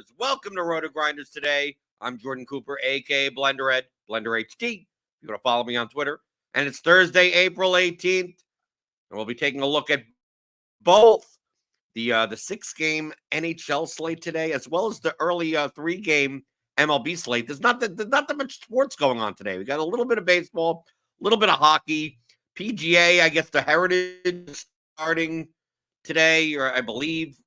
viewers. Welcome to RotoGrinders Today. I'm Jordan Cooper, a.k.a. BlenderHD, BlenderHD. You're going to follow me on Twitter. And it's Thursday, April 18th. And we'll be taking a look at both the 6-game NHL slate today, as well as the early 3-game MLB slate. There's not that much sports going on today. We got a little bit of baseball, a little bit of hockey, PGA. I guess the Heritage starting today, or I believe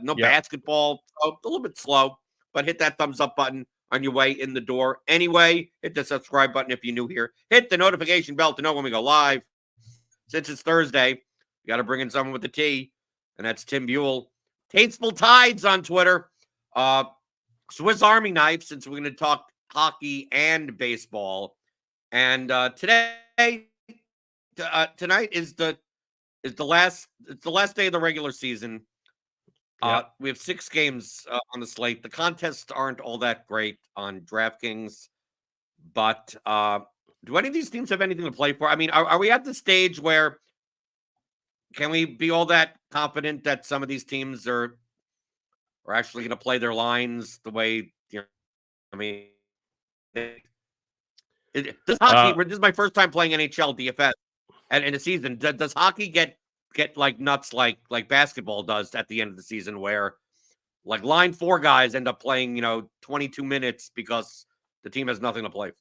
no basketball. So a little bit slow, but hit that thumbs up button on your way in the door. Anyway, hit the subscribe button if you're new here. Hit the notification bell to know when we go live. Since it's Thursday, we got to bring in someone with the T, and that's Tim BUELL. Tasteful Tides on Twitter. Swiss Army knife, since we're going to talk hockey and baseball. And tonight is the last day of the regular season. We have 6 games on the slate. The contests aren't all that great on DraftKings, but do any of these teams have anything to play for? I mean, are we at the stage where can we be all that confident that some of these teams are actually going to play their lines the way, I mean, does hockey, this is my first time playing NHL DFS and in a season. Does hockey get like nuts like basketball does at the end of the season, where like line 4 guys end up playing 22 minutes because the team has nothing to play for?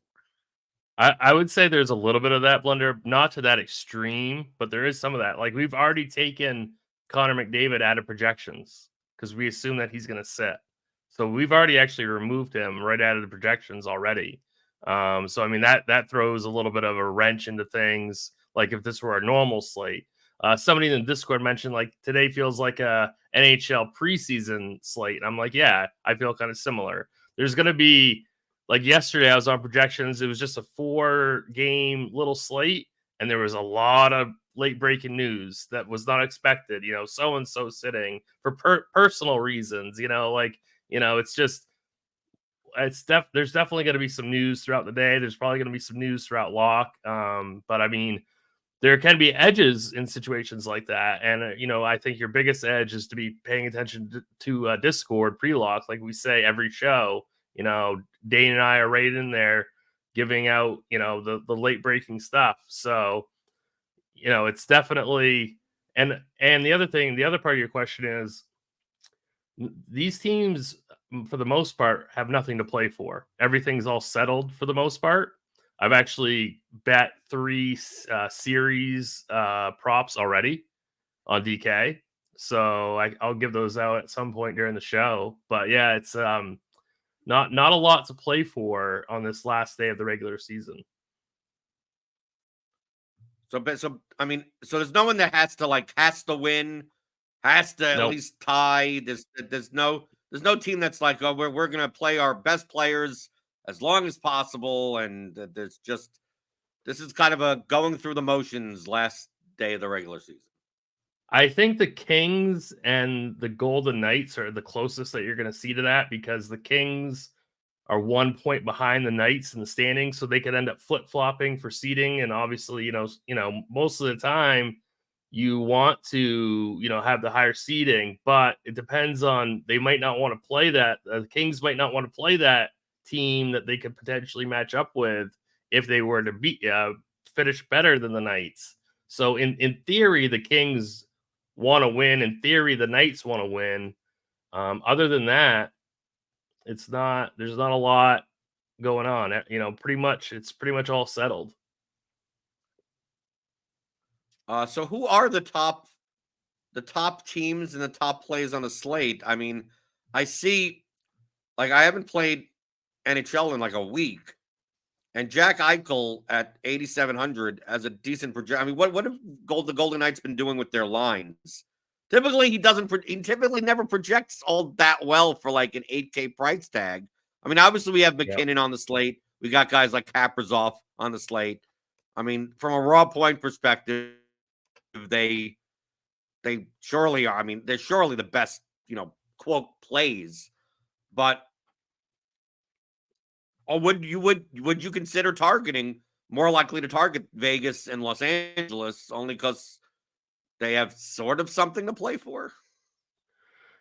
I would say there's a little bit of that, Blender, not to that extreme, but there is some of that. Like, we've already taken Connor McDavid out of projections because we assume that he's going to sit. So we've already actually removed him right out of the projections already. So I mean that throws a little bit of a wrench into things. Like if this were a normal slate. Somebody in the Discord mentioned like today feels like a NHL preseason slate. And I'm like, yeah, I feel kind of similar. There's going to be, like yesterday I was on projections. It was just a 4-game little slate. And there was a lot of late breaking news that was not expected. So-and-so sitting for personal reasons, it's just, there's definitely going to be some news throughout the day. There's probably going to be some news throughout lock. But I mean, there can be edges in situations like that. And, I think your biggest edge is to be paying attention to Discord pre-lock. Like we say every show, Dane and I are right in there giving out, the late breaking stuff. So, it's definitely, and the other part of your question is these teams, for the most part, have nothing to play for. Everything's all settled for the most part. I've actually bet 3 series props already on DK. So I'll give those out at some point during the show. But yeah, it's not a lot to play for on this last day of the regular season. So I mean, so there's no one that has to win, has to at least tie. There's no team that's like, oh, we're gonna play our best players as long as possible, and this is kind of a going through the motions last day of the regular season. I think the Kings and the Golden Knights are the closest that you're going to see to that, because the Kings are 1 point behind the Knights in the standings, so they could end up flip-flopping for seeding. And obviously, most of the time you want to, have the higher seeding, but it depends on, they might not want to play that. The Kings might not want to play that team that they could potentially match up with if they were to finish better than the Knights. So in theory, the Kings want to win. In theory, the Knights want to win. Other than that, there's not a lot going on. It's pretty much all settled. So who are the top teams and the top plays on the slate? I mean, I see, like, I haven't played NHL in like a week, and Jack Eichel at 8,700 as a decent project. I mean, what have the Golden Knights been doing with their lines? Typically, he typically never projects all that well for like an 8K price tag. I mean, obviously we have McKinnon on the slate. We got guys like Kaprizov on the slate. I mean, from a raw point perspective, they surely are. I mean, they're surely the best, quote, plays. But would you consider targeting, more likely to target Vegas and Los Angeles only because they have sort of something to play for?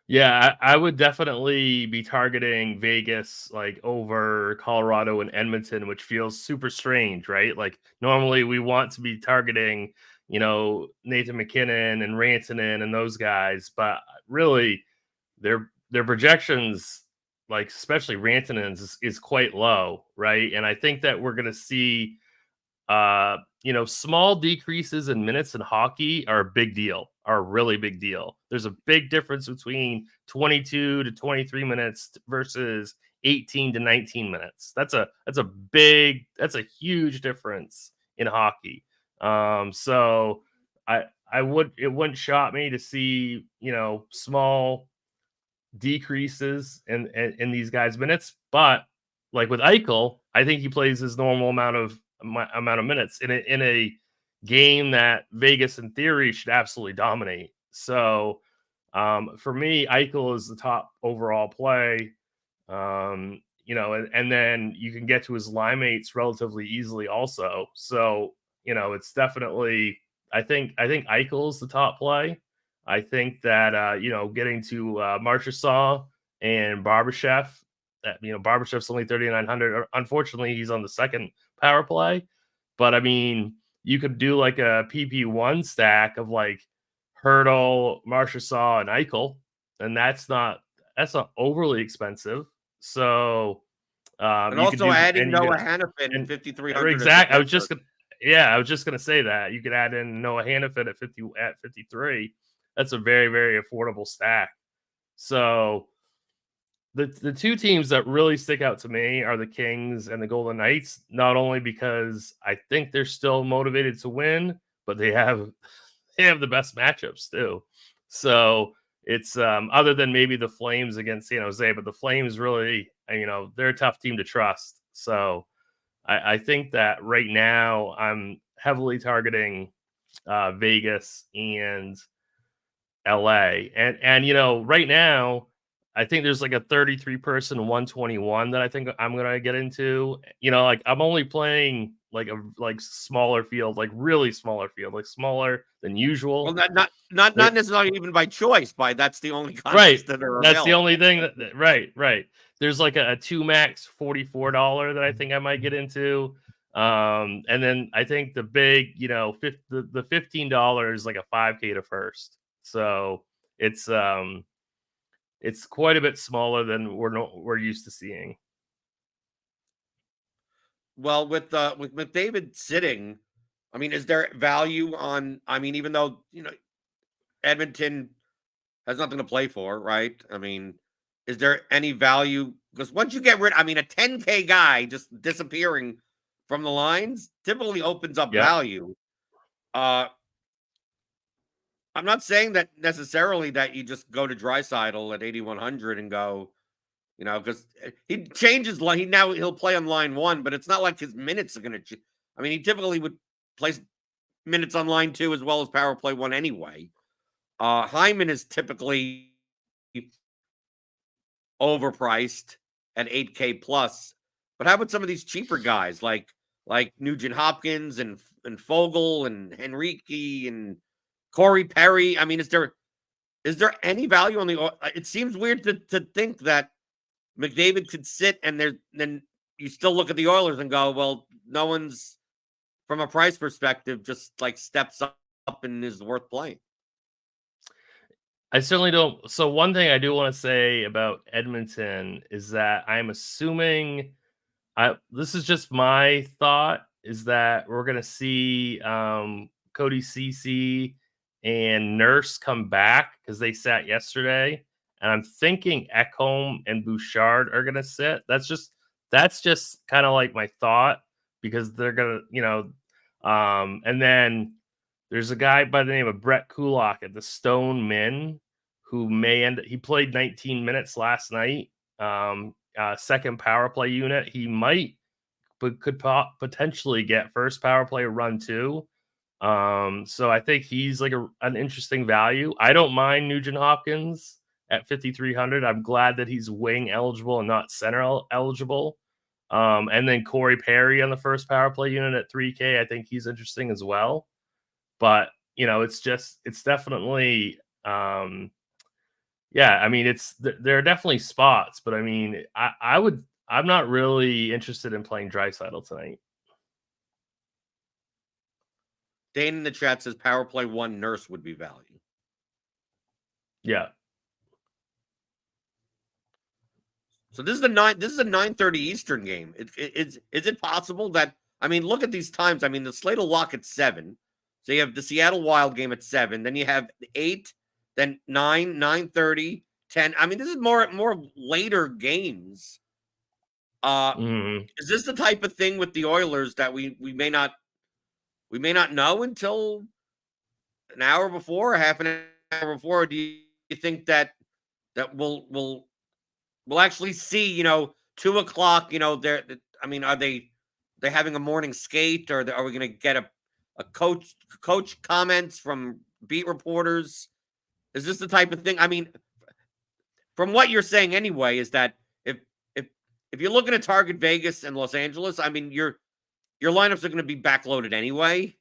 Yeah, I would definitely be targeting Vegas like over Colorado and Edmonton, which feels super strange, right? Like normally we want to be targeting, Nathan McKinnon and Rantanen and those guys, but really their projections, like especially Rantanen's, is quite low, right? And I think that we're gonna see small decreases in minutes in hockey are a big deal, are a really big deal. There's a big difference between 22 to 23 minutes versus 18 to 19 minutes. That's a huge difference in hockey. So it wouldn't shock me to see, small decreases in these guys' minutes, but like with Eichel, I think he plays his normal amount of minutes in a game that Vegas in theory should absolutely dominate. So for me, Eichel is the top overall play. And then you can get to his line mates relatively easily also. So, it's definitely I think Eichel is the top play. I think that getting to Marchessault and Barbashev, that Barbashev's only 3,900. Unfortunately, he's on the second power play. But I mean, you could do like a PP1 stack of like Hurdle, Marchessault, and Eichel, and that's not overly expensive. So And you could also do adding and you Noah could Hannafin and 5,300 as the exact. kicker. I was just gonna say that you could add in Noah Hannafin at 53. That's a very, very affordable stack. So the two teams that really stick out to me are the Kings and the Golden Knights, not only because I think they're still motivated to win, but they have the best matchups too. So it's other than maybe the Flames against San Jose, but the Flames really, they're a tough team to trust. So I think that right now I'm heavily targeting Vegas and LA. And right now, I think there's like a 33 person 121 that I think I'm gonna get into. Like I'm only playing like a smaller field, like really smaller field, like smaller than Well, usual. not necessarily even by choice. That's the only Right. contests that are That's the available. only thing right. There's like a two max $44 that I think I might get into. And then I think the big, the $15 like a 5K to first. So it's quite a bit smaller than we're used to seeing. Well, with McDavid sitting, I mean, is there value on? I mean, even though Edmonton has nothing to play for, right? I mean, is there any value? Because once you get rid, I mean, a 10K guy just disappearing from the lines typically opens up Yep. value. I'm not saying that necessarily that you just go to Drysdale at 8,100 and go, because he changes line. He'll play on line one, but it's not like his minutes are going to. I mean, he typically would place minutes on line two as well as power play one anyway. Hyman is typically overpriced at 8K plus. But how about some of these cheaper guys like Nugent Hopkins and Fogel and Henrique and Corey Perry? I mean, is there any value on the? It seems weird to think that McDavid could sit and then you still look at the Oilers and go, well, no one's from a price perspective just like steps up and is worth playing. I certainly don't. So one thing I do want to say about Edmonton is that I'm assuming this is just my thought, is that we're gonna see Cody Ceci and Nurse come back because they sat yesterday, and I'm thinking Ekholm and Bouchard are gonna sit. That's just kind of like my thought, because they're gonna, and then there's a guy by the name of Brett Kulak at the Stone Min who he played 19 minutes last night. Second power play unit. He could potentially get first power play run too. So I think he's like an interesting value. I don't mind Nugent Hopkins at 5,300. I'm glad that he's wing eligible and not center eligible. And then Corey Perry on the first power play unit at 3K. I think he's interesting as well. But it's definitely Yeah, I mean, there are definitely spots, but I mean, I'm not really interested in playing Draisaitl tonight. Dane in the chat says power play 1 Nurse would be value. Yeah. So this is a 9:30 Eastern game. Is it possible that, I mean, look at these times. I mean, the slate will lock at 7. So you have the Seattle Wild game at 7. Then you have 8, then 9, 9:30, 10. I mean, this is more later games. Is this the type of thing with the Oilers that we may not know until an hour before, or half an hour before? Or do you think that we'll actually see, 2 o'clock, I mean, are they having a morning skate, or are we going to get a coach comments from beat reporters? Is this the type of thing? I mean, from what you're saying anyway, is that if you're looking at Target Vegas and Los Angeles, I mean, your lineups are going to be backloaded anyway.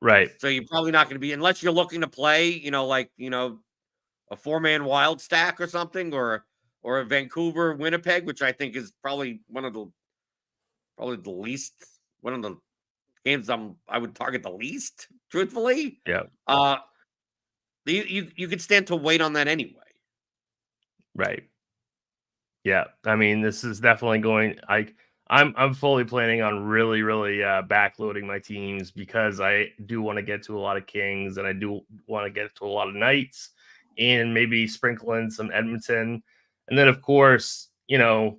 Right. So you're probably not going to be, unless you're looking to play, a 4-man wild stack or something, or a Vancouver Winnipeg, which I think is probably one of the games I would target the least, truthfully. Yeah. You could stand to wait on that anyway. Right. Yeah. I mean, this is definitely going. I'm fully planning on really backloading my teams, because I do want to get to a lot of Kings, and I do want to get to a lot of Knights, and maybe sprinkle in some Edmonton. And then, of course, the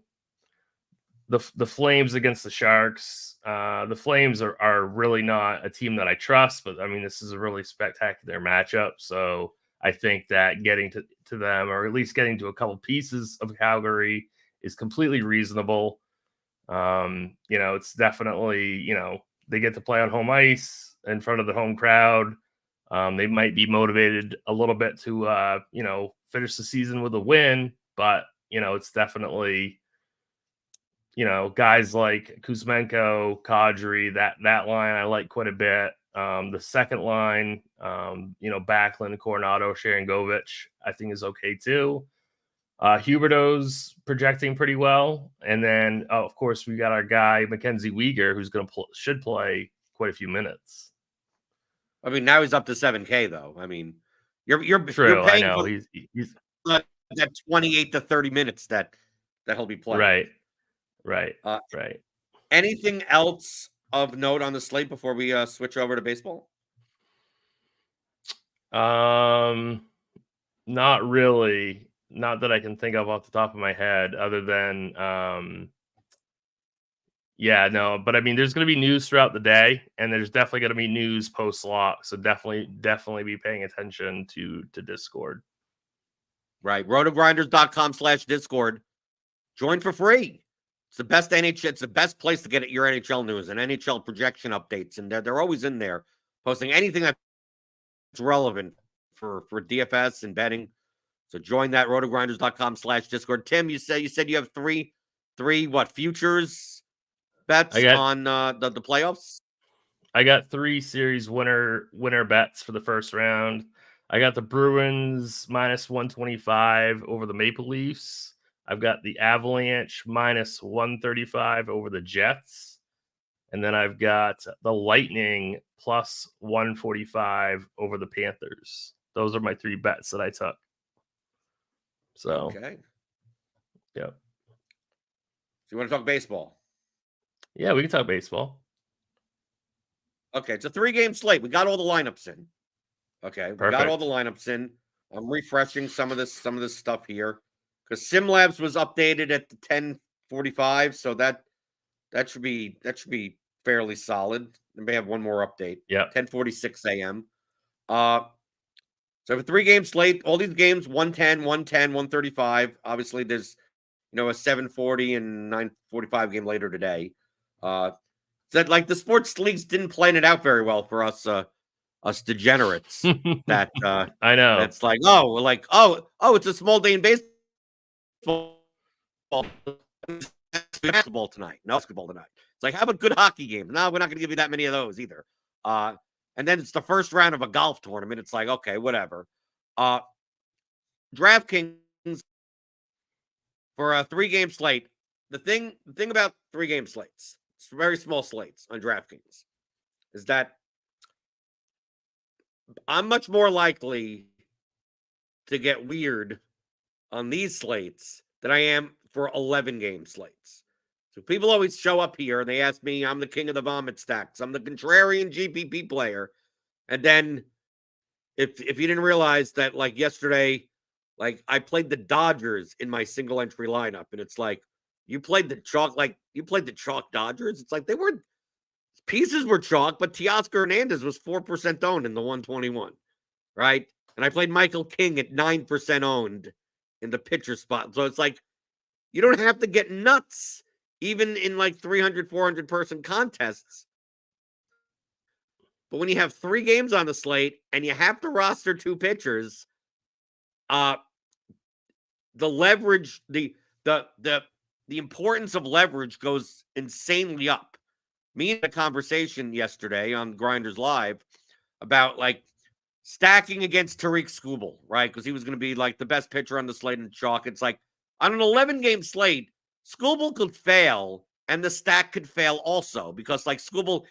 Flames against the Sharks. The Flames are really not a team that I trust, but I mean, this is a really spectacular matchup. So I think that getting to them, or at least getting to a couple pieces of Calgary, is completely reasonable. It's definitely, they get to play on home ice in front of the home crowd. They might be motivated a little bit to, finish the season with a win, but, it's definitely, guys like Kuzmenko, Kadri, that line I like quite a bit. The second line, Backlund, Coronado, Sharangovich, I think is okay too. Huberdeau's projecting pretty well. And then, of course, we got our guy, Mackenzie Weegar, who's should play quite a few minutes. I mean, now he's up to 7K, though. I mean, you're True, paying I know. for He's that 28 to 30 minutes that he'll be playing. Right. Anything else of note on the slate before we switch over to baseball? Not really. Not that I can think of off the top of my head, other than but I mean, there's going to be news throughout the day, and there's definitely going to be news post lock. So definitely be paying attention to Discord. Right. RotoGrinders.com/Discord. Join for free. It's the best NHL. It's the best place to get your NHL news and NHL projection updates, and they're always in there posting anything that's relevant for DFS and betting. So join that, RotoGrinders.com/Discord. Tim, you said you have three futures bets on the playoffs? I got 3 series winner bets for the first round. I got the Bruins -125 over the Maple Leafs. I've got the Avalanche -135 over the Jets. And then I've got the Lightning +145 over the Panthers. Those are my 3 bets that I took. So, okay. Yep. So you want to talk baseball? Yeah, we can talk baseball. Okay, it's a 3-game slate. We got all the lineups in. Okay, we got all the lineups in. I'm refreshing some of this stuff here, because SimLabs was updated at the 10:45, so that should be fairly solid. They may have one more update. Yeah, 10:46 a.m. So a 3-game slate. All these games 110, 110, 135. Obviously, there's a 7:40 and 9:45 game later today. That, like, the sports leagues didn't plan it out very well for us degenerates. That I know. It's like, it's a small day in baseball. Basketball tonight. No basketball tonight. It's like, how about good hockey games? No, we're not going to give you that many of those either. And then it's the first round of a golf tournament. It's like, okay, whatever. DraftKings for a 3-game slate. The thing about 3-game slates, it's very small slates on DraftKings, is that I'm much more likely to get weird on these slates than I am for 11-game slates. So people always show up here and they ask me, I'm the king of the vomit stacks. I'm the contrarian GPP player. And then if you didn't realize that, like yesterday, like I played the Dodgers in my single entry lineup, and it's like you played the chalk Dodgers. It's like they weren't, pieces were chalk, but Teoscar Hernandez was 4% owned in the 121, right? And I played Michael King at 9% owned in the pitcher spot. So it's like you don't have to get nuts even in like 300, 400 person contests. But when you have 3 games on the slate and you have to roster 2 pitchers, the leverage, the importance of leverage goes insanely up. Me and a conversation yesterday on Grinders Live about like stacking against Tariq Skubal, right? Because he was going to be like the best pitcher on the slate in chalk. It's like on an 11-game slate, Skubal could fail and the stack could fail also because like Skubal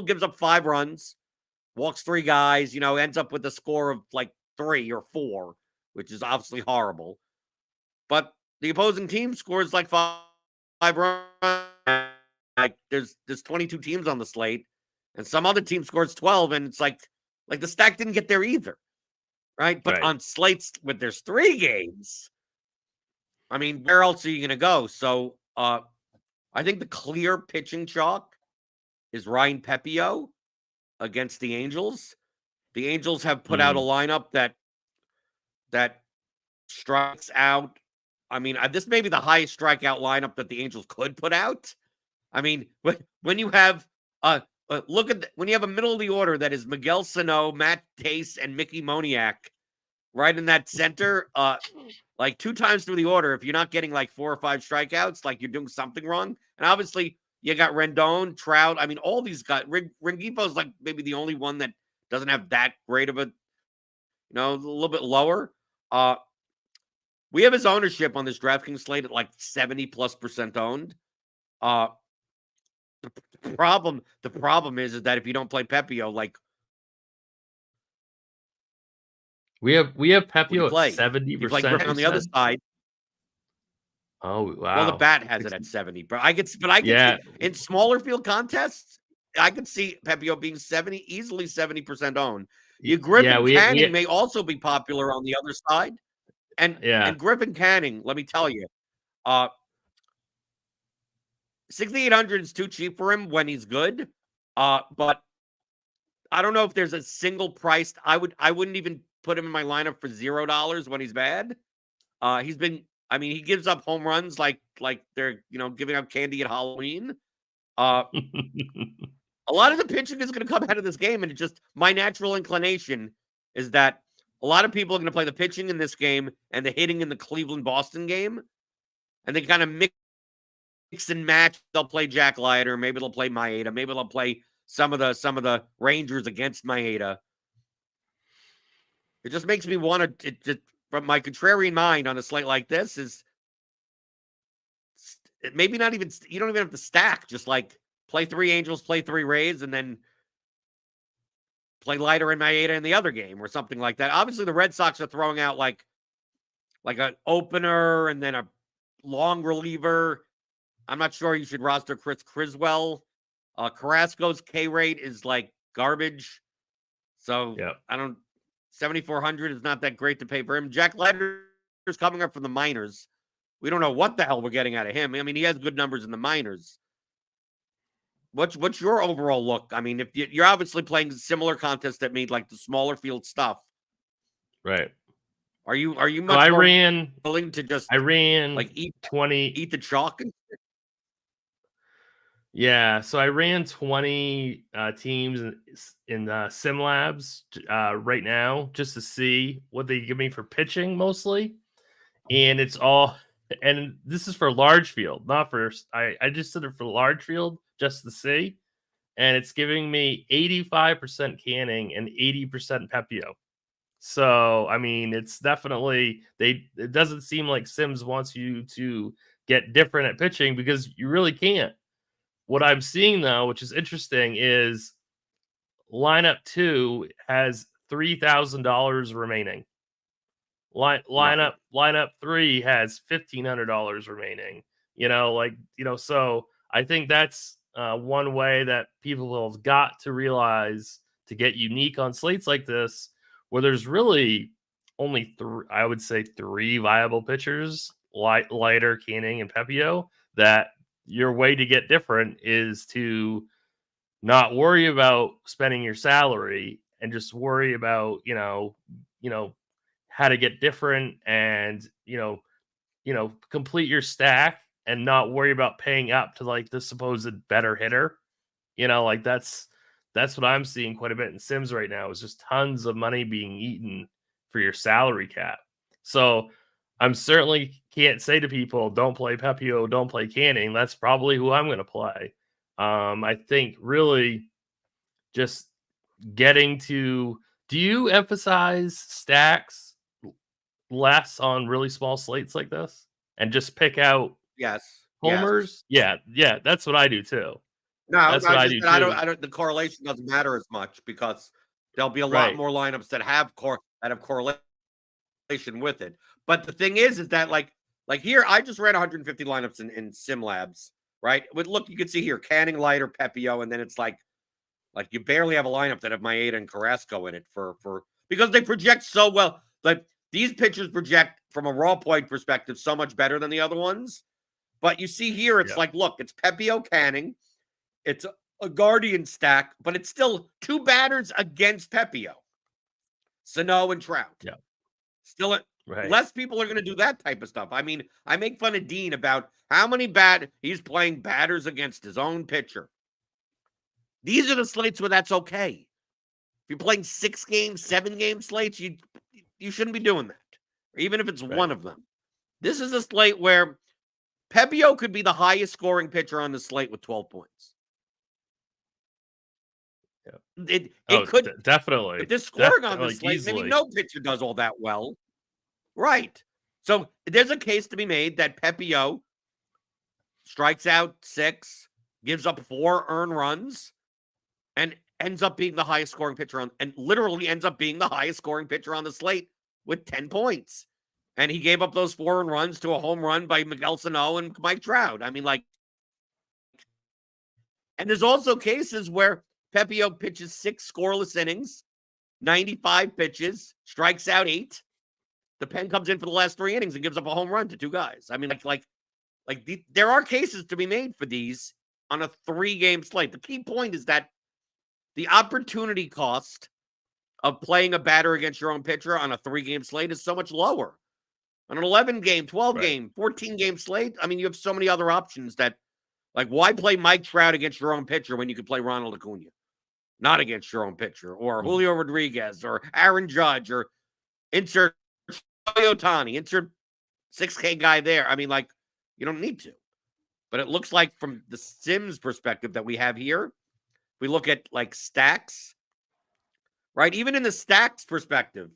gives up 5 runs, walks 3 guys, ends up with a score of like 3 or 4, which is obviously horrible. But the opposing team scores like 5 runs. Like there's 22 teams on the slate, and some other team scores 12, and it's like the stack didn't get there either, right? But on slates with there's 3 games, I mean, where else are you going to go? So I think the clear pitching chalk is Ryan Pepio against the Angels. The Angels have put out a lineup that strikes out. I mean, this may be the highest strikeout lineup that the Angels could put out. I mean, when you have when you have a middle of the order that is Miguel Sano, Matt Tace, and Mickey Moniak right in that center, like 2 times through the order, if you're not getting like 4 or 5 strikeouts, like you're doing something wrong. And obviously, you got Rendon, Trout. I mean, all these guys. Rengifo's like maybe the only one that doesn't have that great of a, a little bit lower. We have his ownership on this DraftKings slate at like 70+% owned. The problem is that if you don't play Pepio, like we have Pepio at 70% on the other side. Oh wow! Well, the bat has it at 70, but I could see in smaller field contests, I could see Pepio being easily 70% owned. Griffin Canning may also be popular on the other side, and Griffin Canning, let me tell you, 6,800 is too cheap for him when he's good. But I don't know if there's a single priced. I wouldn't even put him in my lineup for $0 when he's bad. He gives up home runs like they're giving up candy at Halloween. A lot of the pitching is going to come out of this game, and my natural inclination is that a lot of people are going to play the pitching in this game and the hitting in the Cleveland-Boston game, and they kind of mix and match. They'll play Jack Leiter, maybe they'll play Maeda, maybe they'll play some of the Rangers against Maeda. It just makes me want to. From my contrarian mind on a slate like this is maybe not even. You don't even have to stack. Just like play 3 Angels, play 3 Rays, and then play Leiter and Maeda in the other game or something like that. Obviously, the Red Sox are throwing out like an opener and then a long reliever. I'm not sure you should roster Chris Criswell. Carrasco's K rate is like garbage. So I don't. 7,400 is not that great to pay for him. Jack Leiter is coming up from the minors. We don't know what the hell we're getting out of him. I mean, he has good numbers in the minors. What's your overall look? I mean, if you're obviously playing similar contests that made like the smaller field stuff, right? Are you much willing to just like eat 20, eat the chalk? Yeah, so I ran 20 teams in SimLabs right now just to see what they give me for pitching mostly, and it's all. And this is for large field, not for. I just did it for large field just to see, and it's giving me 85% Canning and 80% Pepio. So, I mean, it's definitely it doesn't seem like Sims wants you to get different at pitching because you really can't. What I'm seeing though, which is interesting, is lineup 2 has $3,000 remaining. Right. Lineup 3 has $1,500 remaining. So I think that's one way that people have got to realize to get unique on slates like this, where there's really only I would say 3 viable pitchers, Leiter, Canning, and Pepio. That your way to get different is to not worry about spending your salary and just worry about how to get different and complete your stack and not worry about paying up to like the supposed better hitter. Like that's what I'm seeing quite a bit in Sims right now, is just tons of money being eaten for your salary cap. So I'm certainly can't say to people, don't play Pepio, don't play Canning. That's probably who I'm going to play. I think really just getting to, do you emphasize stacks less on really small slates like this and just pick out Yes. Yes. homers? Yeah, that's what I do too. No, That's what I I just do I too. don't. The correlation doesn't matter as much because there'll be a lot Right. more lineups that have correlation with it. But the thing is that like here, I just ran 150 lineups in Sim Labs, right? But look, you can see here Canning, Leiter, Pepio, and then it's like you barely have a lineup that have Maeda and Carrasco in it for because they project so well. Like these pitchers project from a raw point perspective so much better than the other ones. But you see here, it's Yeah. like, look, it's Pepio, Canning, it's a Guardian stack, but it's still 2 batters against Pepio, Sano and Trout. Yeah. Still, Right. less people are going to do that type of stuff. I mean, I make fun of Dean about how many he's playing batters against his own pitcher. These are the slates where that's okay. If you're playing 6 games, 7 game slates, you shouldn't be doing that, even if it's Right. one of them. This is a slate where Pepio could be the highest scoring pitcher on the slate with 12 points. Yeah. It could definitely. if they're scoring on this Like slate, easily. maybe no pitcher does all that well. Right. So there's a case to be made that Pepio strikes out 6, gives up 4 earned runs, and ends up being the highest scoring pitcher and literally ends up being the highest scoring pitcher on the slate with 10 points. And he gave up those 4 earned runs to a home run by Miguel Sano and Mike Trout. I mean, like, and there's also cases where Pepio pitches 6 scoreless innings, 95 pitches, strikes out 8. The pen comes in for the last 3 innings and gives up a home run to 2 guys. I mean, there are cases to be made for these on a 3-game slate. The key point is that the opportunity cost of playing a batter against your own pitcher on a 3-game slate is so much lower. On an 11-game, 12-game, 14-game slate, I mean, you have so many other options that, like, why play Mike Trout against your own pitcher when you could play Ronald Acuna? Not against your own pitcher, or Julio Rodriguez, or Aaron Judge, or insert Ohtani, insert 6K guy there. I mean, like, you don't need to. But it looks like from the Sims perspective that we have here, we look at like stacks, right? Even in the stacks perspective,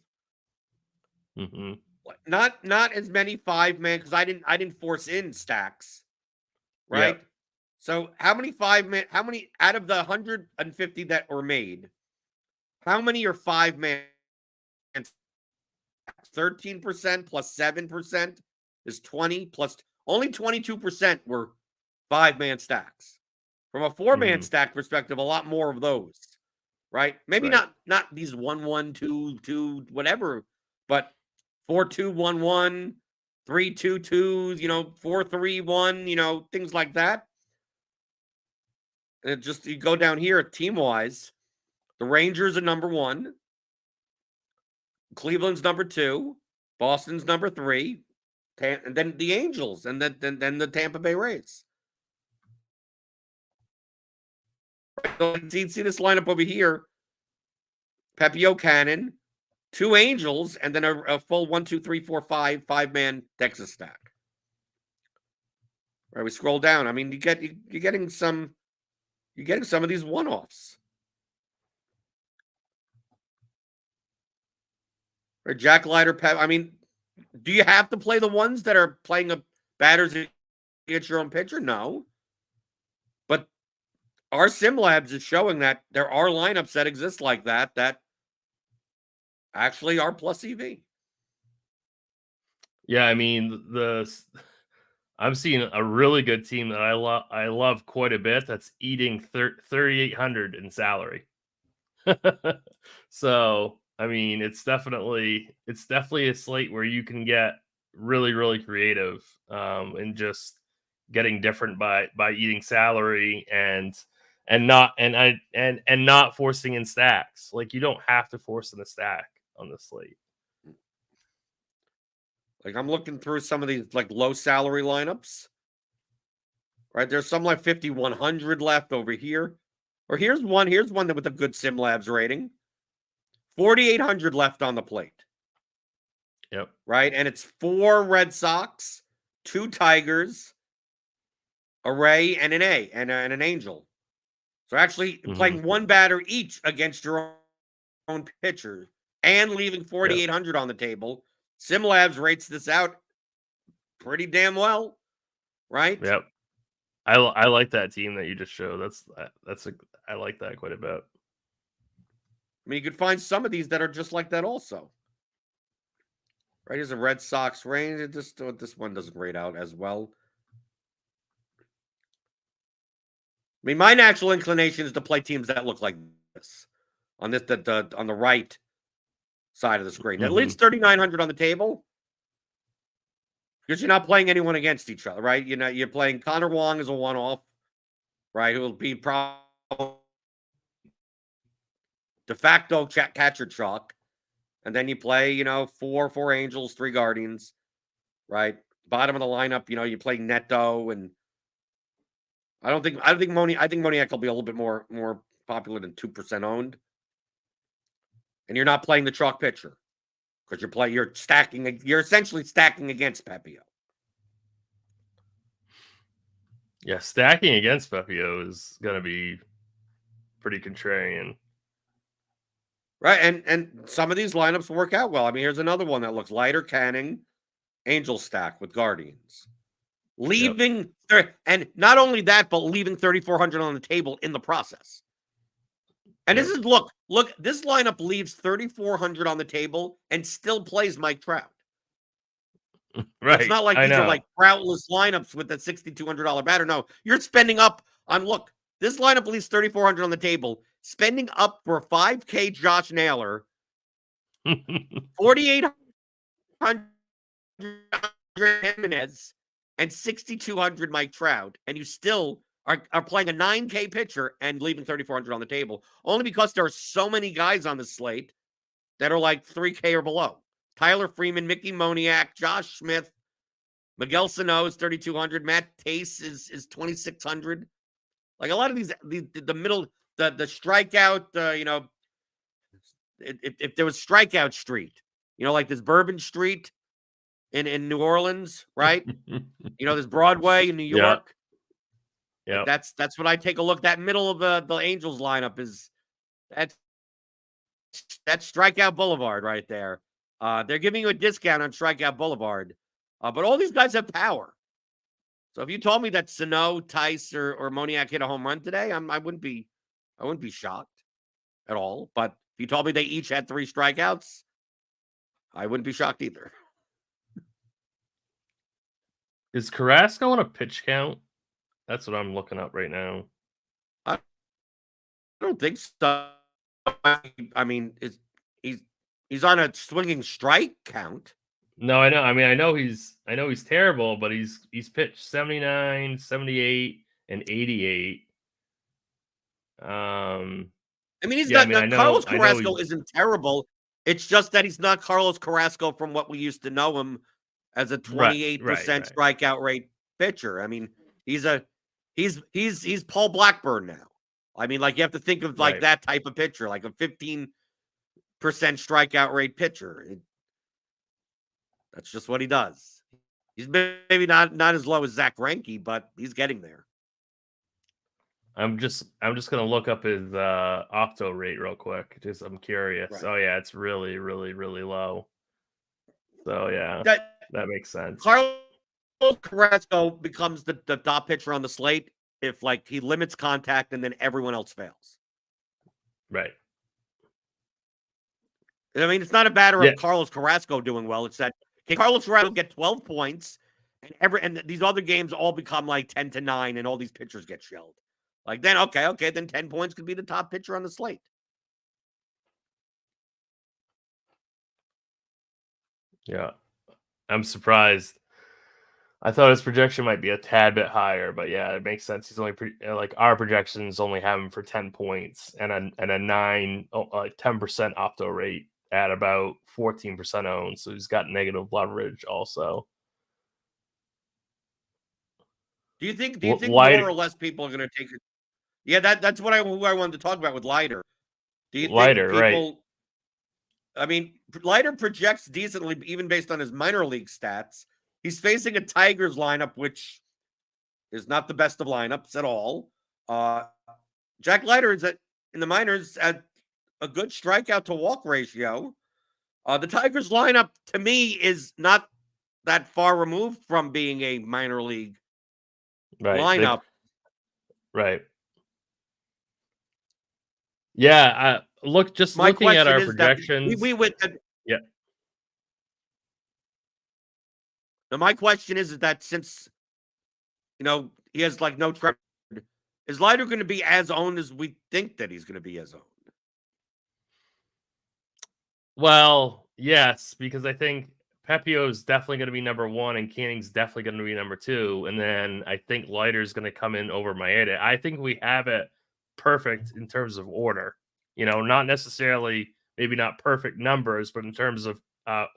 not as many 5-man, because I didn't force in stacks, right? Yeah. So how many 5-man? How many out of the 150 that were made? How many are 5-man? 13% plus 7% is 20 plus only 22% were 5-man stacks. From a 4-man stack perspective, a lot more of those, right? Maybe not these 1-1, 2-2, whatever, but 4-2, 1-1, 3-2-2, 4-3-1, things like that. And just you go down here team-wise, the Rangers are number 1. Cleveland's number 2, Boston's number 3, and then the Angels, and then the Tampa Bay Rays. So you see this lineup over here: Pepio, Cannon, 2 Angels, and then a full 1, 2, 3, 4, 5-man Texas stack. Right, we scroll down. I mean, you're getting some of these 1-offs. Or Jack Leiter, I mean, do you have to play the ones that are playing a batters against your own pitcher? No. But our sim labs is showing that there are lineups that exist like that actually are plus EV. Yeah, I mean I'm seeing a really good team that I love quite a bit that's eating 3,800 in salary. So, I mean, it's definitely a slate where you can get really creative and just getting different by eating salary and not forcing in stacks. Like, you don't have to force in a stack on the slate. Like, I'm looking through some of these like low salary lineups. Right, there's some like 5,100 left over here. Or here's one that with a good sim labs rating. 4,800 left on the plate. Yep. Right, and it's 4 Red Sox, 2 Tigers, a Ray, and an Angel. So actually playing one batter each against your own pitcher and leaving 4,800 on the table. SimLabs rates this out pretty damn well, right? Yep. I like that team that you just showed. I like that quite a bit. I mean, you could find some of these that are just like that also. Right, here's a Red Sox range. This one doesn't rate out as well. I mean, my natural inclination is to play teams that look like this on on the right side of the screen. At least 3,900 on the table because you're not playing anyone against each other, right? You're playing Connor Wong as a one-off, right? Who will be probably de facto catcher chalk. And then you play, 4 Angels, 3 Guardians, right? Bottom of the lineup, you play Neto, and I think Moniak will be a little bit more popular than 2% owned. And you're not playing the chalk pitcher because you're essentially stacking against Pepio. Yeah, stacking against Pepio is gonna be pretty contrarian. Right, and some of these lineups work out well. I mean, here's another one that looks lighter Canning, Angel stack with Guardians. Leaving, and not only that, but leaving 3,400 on the table in the process. And this is, look, this lineup leaves 3,400 on the table and still plays Mike Trout. Right. It's not like these are like Troutless lineups with a $6,200 batter. No, you're spending up on, look, this lineup leaves 3,400 on the table, spending up for 5K Josh Naylor, 4,800 Jimenez, and 6,200 Mike Trout, and you still are playing a 9K pitcher and leaving 3,400 on the table, only because there are so many guys on the slate that are like 3K or below. Tyler Freeman, Mickey Moniak, Josh Smith, Miguel Sano is 3,200. Matt Tace is 2,600. Like a lot of these the middle, the strikeout, if there was Strikeout Street, like this Bourbon Street in New Orleans, right? There's Broadway in New York. Yeah, that's what I take a look. That middle of the Angels lineup is that's Strikeout Boulevard right there. They're giving you a discount on Strikeout Boulevard, but all these guys have power. So if you told me that Sano, Tice, or Moniak hit a home run today, I wouldn't be shocked at all. But if you told me they each had 3 strikeouts, I wouldn't be shocked either. Is Carrasco on a pitch count? That's what I'm looking up right now. I don't think so. I mean, he's on a swinging strike count. No, I know. I mean, I know he's terrible, but he's pitched 79, 78, and 88. I mean, he's not. Carlos Carrasco isn't terrible. It's just that he's not Carlos Carrasco from what we used to know him as a 28% strikeout rate pitcher. I mean, he's Paul Blackburn now. I mean, like, you have to think of like that type of pitcher, like a 15% strikeout rate pitcher. That's just what he does. He's maybe not as low as Zach Greinke, but he's getting there. I'm just gonna look up his octo rate real quick. I'm curious. Right. Oh yeah, it's really low. So yeah, that makes sense. Carlos Carrasco becomes the top pitcher on the slate if like he limits contact and then everyone else fails. Right. I mean, it's not a matter Yeah. of Carlos Carrasco doing well. It's that can Carlos Carrasco get 12 points and these other games all become like 10-9 and all these pitchers get shelled. Like then, okay, then 10 points could be the top pitcher on the slate. Yeah. I'm surprised. I thought his projection might be a tad bit higher, but yeah, it makes sense. He's only like our projections only have him for 10 points and a 10% opto rate at about 14% owned. So he's got negative leverage also. Do you think more or less people are going to take it? Yeah, that's what I wanted to talk about with Leiter. Do you think people? Right. I mean, Leiter projects decently, even based on his minor league stats. He's facing a Tigers lineup, which is not the best of lineups at all. Jack Leiter is in the minors at a good strikeout to walk ratio. The Tigers lineup, to me, is not that far removed from being a minor league lineup. Right. Yeah. Looking at our projections. We would. Yeah. Now, my question is that since, he has like no track record, is Leiter going to be as owned as we think that he's going to be as owned? Well, yes, because I think Pepio is definitely going to be number 1 and Canning's definitely going to be number 2. And then I think Leiter's going to come in over Maeda. I think we have it perfect in terms of order. Not necessarily, maybe not perfect numbers, but in terms of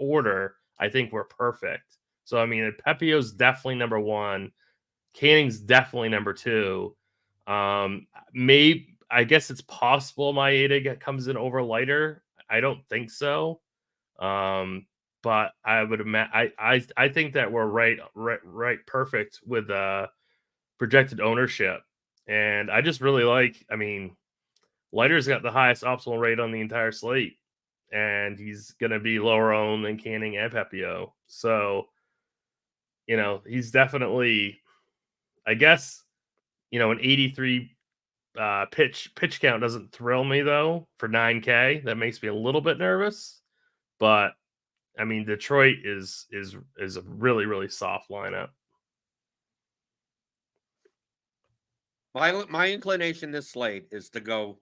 order, I think we're perfect. So, I mean, Pepio's definitely number 1. Canning's definitely number 2. I guess it's possible Maeda comes in over Leiter. I don't think so. But I would imagine I think that we're right perfect with projected ownership. And I just really Leiter's got the highest optimal rate on the entire slate. And he's gonna be lower owned than Canning and Pepio. So, he's definitely, I guess, an 83 pitch count doesn't thrill me though for 9K. That makes me a little bit nervous, but I mean, Detroit is a really, really soft lineup. My inclination this slate is to go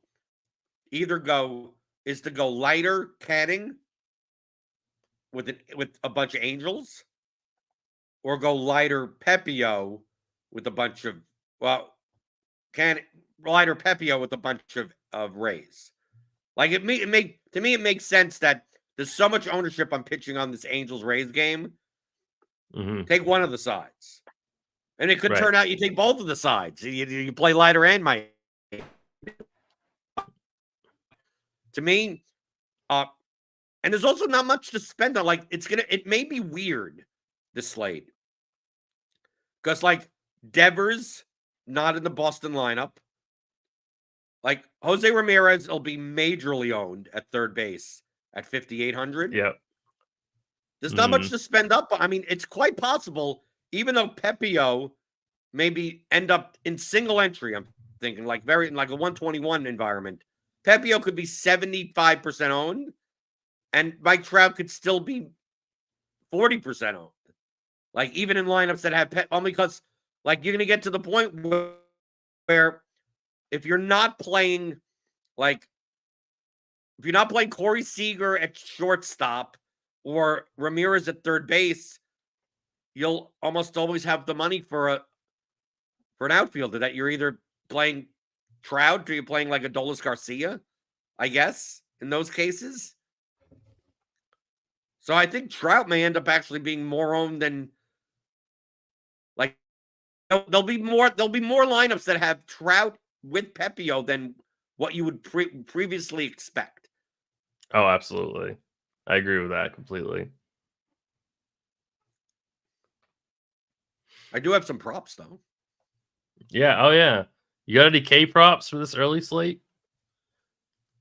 Leiter Canning with a bunch of Angels, or go Leiter Pepio with a bunch of Leiter Pepio with a bunch of Rays. Like to me it makes sense that there's so much ownership on pitching on this Angels Rays game. Mm-hmm. Take one of the sides, and it could turn out you take both of the sides. You play Leiter and Miami. To me, and there's also not much to spend on. Like it may be weird, this slate, because like Devers not in the Boston lineup. Like Jose Ramirez will be majorly owned at third base at 5,800. Yep. There's not much to spend up. I mean, it's quite possible, even though Pepio maybe end up in single entry, I'm thinking like a 121 environment. Pepio could be 75% owned, and Mike Trout could still be 40% owned. Like even in lineups that have only because like you're gonna get to the point where if you're not playing Corey Seager at shortstop or Ramirez at third base, you'll almost always have the money for an outfielder that you're either playing Trout or you're playing like Adolis Garcia, I guess, in those cases. So I think Trout may end up actually being more owned than there'll be more lineups that have Trout with Pepio than what you would previously expect. Oh, absolutely. I agree with that completely. I do have some props though. Yeah. Oh yeah. You got any K props for this early slate?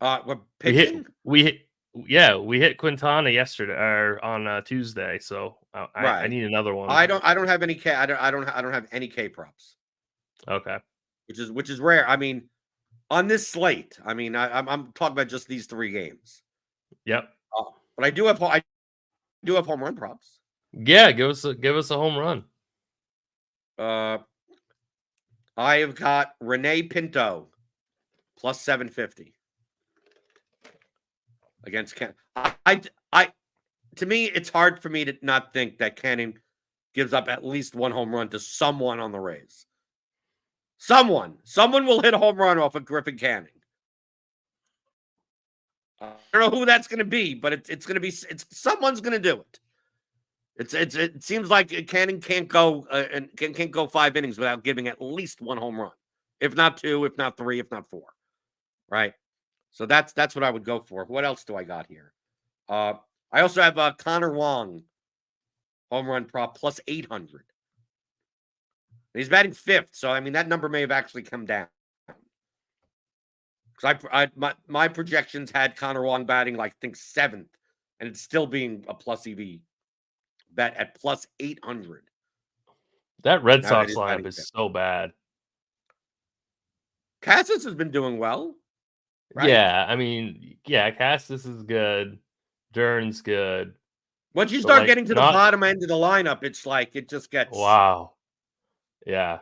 We're pitching. We Yeah, we hit Quintana yesterday or on Tuesday, so I Right. need another one. I don't have any K. I don't have any K props. Okay. Which is rare. I mean, on this slate, I mean, I'm talking about just these 3 games. Yep. But I do have home run props. Yeah, give us a home run. I have got Renee Pinto plus 750 against Ken. To me, it's hard for me to not think that Canning gives up at least 1 home run to someone on the Rays. Someone will hit a home run off of Griffin Canning. I don't know who that's going to be, but it's going to be someone's going to do it. It seems like Canning can't go and can't go 5 innings without giving at least 1 home run, if not 2, if not 3, if not 4. Right. So that's what I would go for. What else do I got here? I also have Connor Wong home run prop plus 800. He's batting 5th, so I mean that number may have actually come down. Because my projections had Connor Wong batting like I think 7th, and it's still being a plus EV bet at plus 800. That Red Sox lineup is so bad. Cassis has been doing well. Right? Yeah, I mean, yeah, Cassis is good. Dern's good. Once you start getting to the bottom end of the lineup, it's like it just gets wow. Yeah,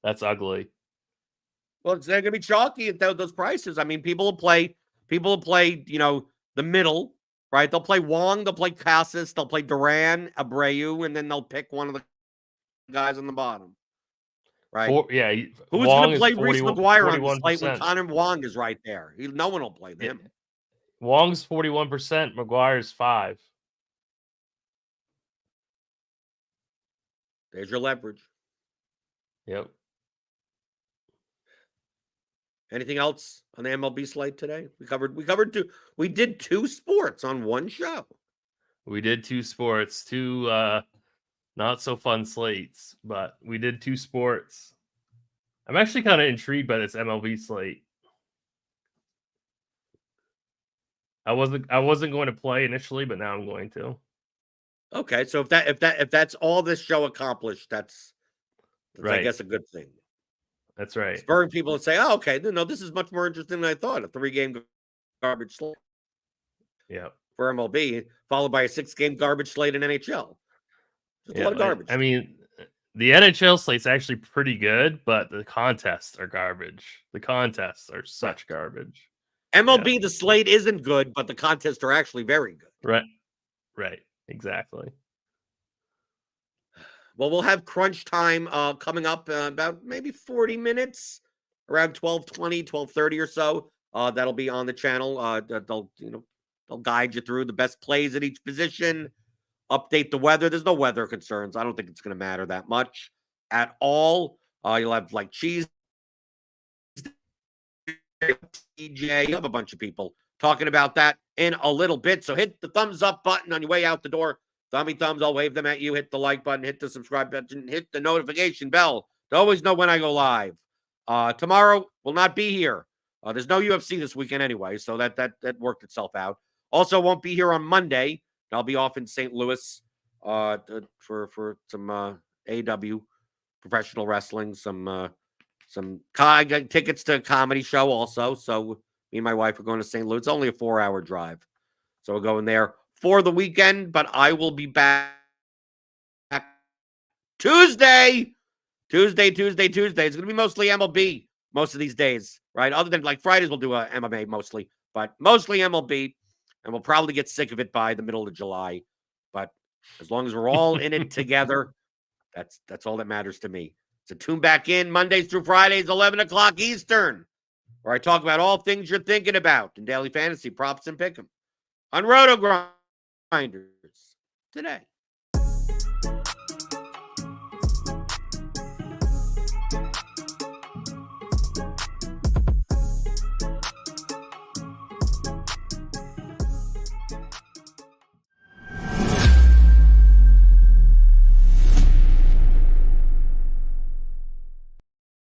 that's ugly. Well, they're going to be chalky at those prices. I mean, people will play, you know, the middle, right? They'll play Wong, they'll play Cassis, they'll play Duran, Abreu, and then they'll pick one of the guys on the bottom, right? Who's going to play Reese McGuire on the slate when Connor Wong is right there? No one will play them. Wong's 41%, McGuire's 5%. There's your leverage. Yep. Anything else on the MLB slate today? We did 2 sports on one show. We did 2 sports, 2 not so fun slates, but we did 2 sports. I'm actually kind of intrigued by this MLB slate. I wasn't going to play initially, but now I'm going to. Okay, so if that's all this show accomplished, that's right. I guess a good thing. That's right. Spurring people to say, "Oh, okay, no, this is much more interesting than I thought." A 3-game garbage slate. Yeah. For MLB, followed by a 6-game garbage slate in NHL. Just a lot of garbage. I mean, the NHL slate's actually pretty good, but the contests are garbage. The contests are such garbage. MLB, the slate isn't good, but the contests are actually very good. Right. Right. Exactly. Well, we'll have crunch time coming up about maybe 40 minutes, around 12:20, 12:30 or so. That'll be on the channel. They'll guide you through the best plays at each position, update the weather. There's no weather concerns. I don't think it's going to matter that much at all. You'll have like Cheese, TJ, you have a bunch of people talking about that in a little bit. So hit the thumbs up button on your way out the door. Thummy thumbs, I'll wave them at you. Hit the like button, hit the subscribe button, hit the notification bell to always know when I go live. Tomorrow will not be here. There's no UFC this weekend anyway, so that worked itself out. Also won't be here on Monday. I'll be off in St. Louis for some AW professional wrestling, some tickets to a comedy show also. So me and my wife are going to St. Louis. It's only a 4-hour drive. So we're going there for the weekend, but I will be back Tuesday. It's going to be mostly MLB most of these days, right? Other than like Fridays, we'll do a MMA mostly, but mostly MLB, and we'll probably get sick of it by the middle of July. But as long as we're all in it together, that's all that matters to me. So tune back in Mondays through Fridays, 11 o'clock Eastern, where I talk about all things you're thinking about in daily fantasy, props, and pick'em on RotoGrinders Today.